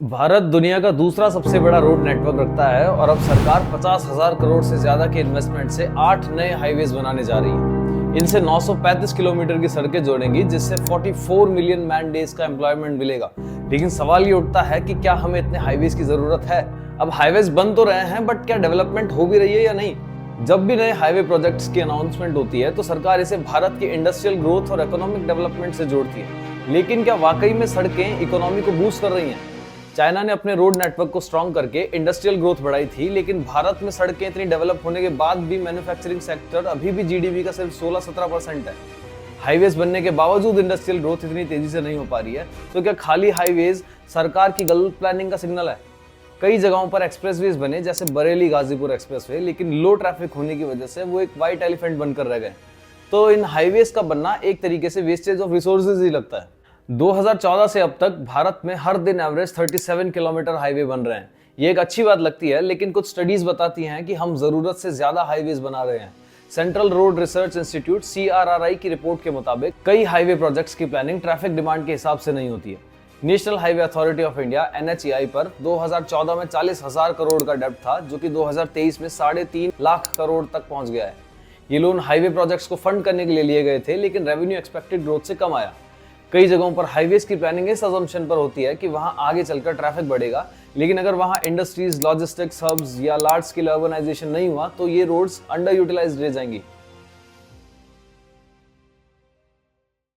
भारत दुनिया का दूसरा सबसे बड़ा रोड नेटवर्क रखता है और अब सरकार 50,000 करोड़ से ज्यादा के इन्वेस्टमेंट से 8 नए हाईवेज बनाने जा रही है। इनसे 935 किलोमीटर की सड़कें जोड़ेंगी, जिससे 44 मिलियन मैन डेज का एम्प्लॉयमेंट मिलेगा। लेकिन सवाल ये उठता है कि क्या हमें इतने हाईवेज की जरूरत है? अब हाईवेज बन तो रहे हैं, बट क्या डेवलपमेंट हो भी रही है या नहीं? जब भी नए हाईवे प्रोजेक्ट्स की अनाउंसमेंट होती है तो सरकार इसे भारत के इंडस्ट्रियल ग्रोथ और इकोनॉमिक डेवलपमेंट से जोड़ती है। लेकिन क्या वाकई में सड़कें इकोनॉमी को बूस्ट कर रही हैं? चाइना ने अपने रोड नेटवर्क को स्ट्रॉन्ग करके इंडस्ट्रियल ग्रोथ बढ़ाई थी, लेकिन भारत में सड़कें इतनी डेवलप होने के बाद भी मैन्युफैक्चरिंग सेक्टर अभी भी जीडीपी का सिर्फ 16-17% है। हाईवेज बनने के बावजूद इंडस्ट्रियल ग्रोथ इतनी तेजी से नहीं हो पा रही है। तो क्या खाली हाईवेज सरकार की गलत प्लानिंग का सिग्नल है? कई जगहों पर एक्सप्रेसवेज बने, जैसे बरेली गाजीपुर एक्सप्रेसवे, लेकिन लो ट्रैफिक होने की वजह से वो एक व्हाइट एलिफेंट बनकर रह गए। तो इन हाईवेज का बनना एक तरीके से वेस्टेज ऑफ रिसोर्सेज ही लगता है। 2014 से अब तक भारत में हर दिन एवरेज 37 किलोमीटर हाईवे बन रहे हैं। ये एक अच्छी बात लगती है, लेकिन कुछ स्टडीज बताती हैं कि हम जरूरत से ज्यादा हाईवेज बना रहे हैं। Central road research institute (CRRI) की रिपोर्ट के मुताबिक कई हाईवे प्रोजेक्ट्स की प्लानिंग ट्रैफिक डिमांड के हिसाब से नहीं होती है। National highway authority of India (NHAI) पर 2014 में 40,000 करोड़ का डेब्ट था, जो कि 2023 में 3.5 लाख करोड़ तक पहुंच गया है। ये लोन हाईवे प्रोजेक्ट्स को फंड करने के लिए लिए गए थे, लेकिन रेवेन्यू एक्सपेक्टेड ग्रोथ से कम आया। कई जगहों पर हाईवेज की प्लानिंग इस अजम्पशन पर होती है कि वहां आगे चलकर ट्रैफिक बढ़ेगा, लेकिन अगर वहां इंडस्ट्रीज, लॉजिस्टिक्स हब्स या लार्ज स्केल अर्बनाइजेशन नहीं हुआ तो ये रोड्स अंडर यूटिलाइज्ड रह जाएंगी।